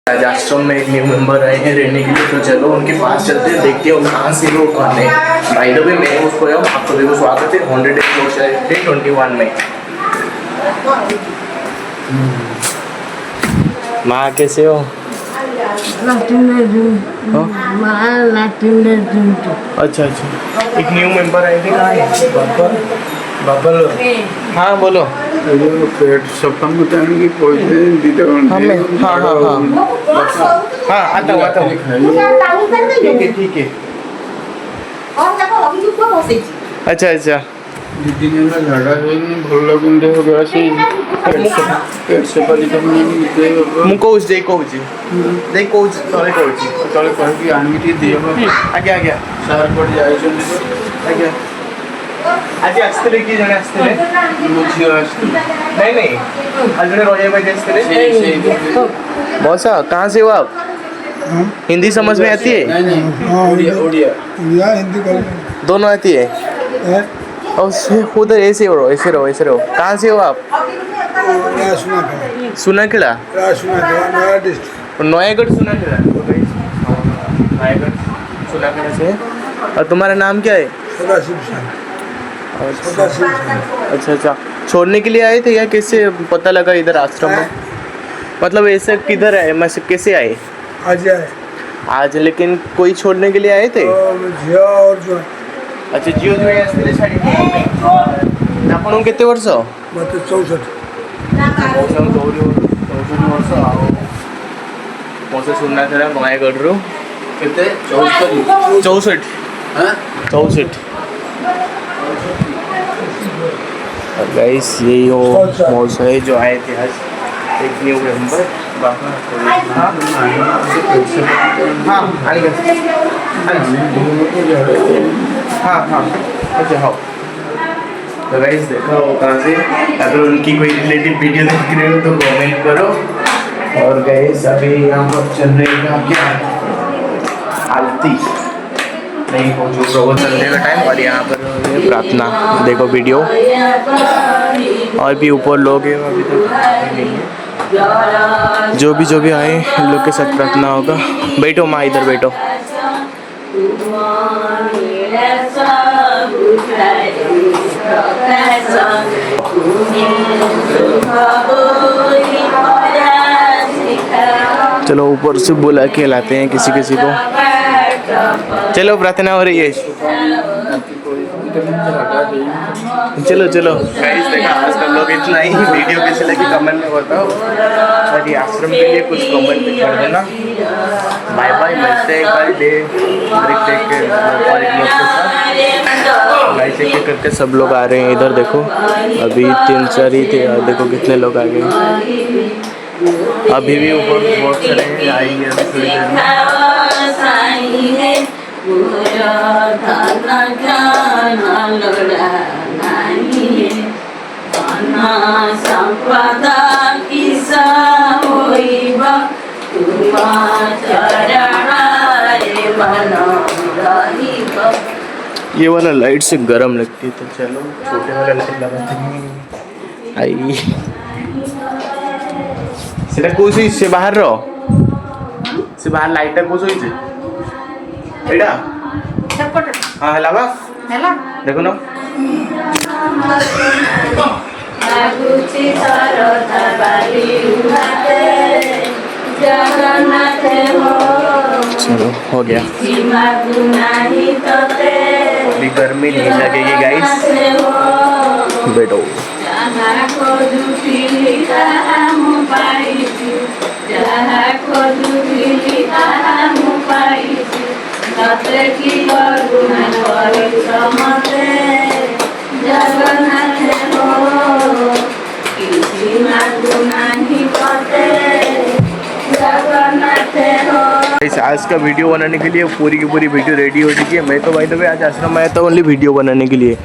आज आश्रम में एक न्यू मेंबर आए हैं रहने के लिए, तो चलो उनके पास चलते हैं, देखते हैं वो कहाँ से वो कौन है। बाय द वे मैं उसको आपको देखो स्वागत है 121 में। माँ कैसे हो? अच्छा अच्छा, एक न्यू मेंबर आए थे, कहाँ है? बाबल। हाँ बोलो। पेट सफा मुताने की पैसे दीते हैं। हाँ हाँ हाँ हाँ, आता हूँ। ठीक है। अच्छा अच्छा, दीदी ने ना झाड़ा है नहीं भल लगुन दे हो गया से पेट से पाली करने दे ମୁଁ କହୁଛି ଦେଇ କହୁଛି ତଳେ କହୁଛି ତଳେ କହିକି ଆଣିକି ଦିଅ ଆଜ୍ଞା ଆଜ୍ଞା ସାର୍ ପଟେ ଯାଇଛନ୍ତି ଆଜ୍ଞା। ଆଜି ଆସିଥିଲେ କିଏ ଜଣେ ଆସିଥିଲେ? ମୋ ଝିଅ ଆସିଥିଲେ नहीं आज जने रोया भाई ଆସିଥିଲେ। मौसा कहाँ से हो आप? हिंदी समझ में आती है? नहीं ओडिया हिंदी कर दोनों आती है? और उधर ऐसे रहो। कहाँ से हो आप? सुनाखेड़ा। नयागढ़ सुनाखेड़ा। नयागढ़ सुनाखेड़ा से। और तुम्हारा नाम क्या है? अच्छा अच्छा, छोड़ने के लिए आए थे या कैसे पता लगा इधर आश्रम में? मतलब ऐसे किधर आए, मैं कैसे आए? आज लेकिन कोई छोड़ने के लिए आए थे? अच्छा जियो जो है इसलिए छाड़ी आपन केते वर्ष? मते 64 वर्ष आओ मोसे सुनना था नयागढ़ रो केते 64 हां 64। गाइस यही हो मौसा है जो आए थे आज, एक न्यू मेंबर। हाँ अच्छा हाँ। तो गाइस देखा हो कहाँ से, अगर उनकी कोई रिलेटिव वीडियो देख रहे हो तो कमेंट करो। और गाइस अभी यहाँ पर चल रहेगा क्या, आरती नहीं हो जो प्रवचन चलने का टाइम, और यहाँ पर प्रार्थना देखो वीडियो, और भी ऊपर लोग हैं अभी तक जो भी आए इन लोग के साथ प्रार्थना होगा। बैठो माँ, इधर बैठो। चलो ऊपर से बुला के लाते हैं किसी को। चलो प्रार्थना हो रही है। चलो गाइस देखा आज का लोग इतना ही। वीडियो कैसे लगी कमेंट में बताओ, और ये आश्रम के लिए कुछ कमेंट कर देना। बाय बाय, मिलते हैं कल डे देख के और एक लोग के साथ। गाइस एक करके सब लोग आ रहे हैं इधर देखो, अभी 3-4 ही थे और देखो कितने लोग आ गए। अभी भी ऊपर बहुत सारे आएंगे अभी थोड़ी देर में। ये वाला लाइट से गरम लगती है, तो चलो छोटे वाला लाइट लगाते हैं। आई सेटा कोई से बाहर रहो, से बाहर लाइट को सोई एडा हाँ है लावा देखो ना। चलो हो गया, अभी गर्मी नहीं लगेगी गाइस, बैठो। आज का वीडियो बनाने के लिए पूरी की पूरी वीडियो रेडी हो चुकी है। मैं तो भाई तो आज आश्रम आया था ओनली वीडियो बनाने के लिए।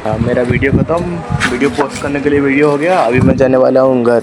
हाँ मेरा वीडियो ख़त्म, वीडियो पोस्ट करने के लिए वीडियो हो गया। अभी मैं जाने वाला हूँ घर।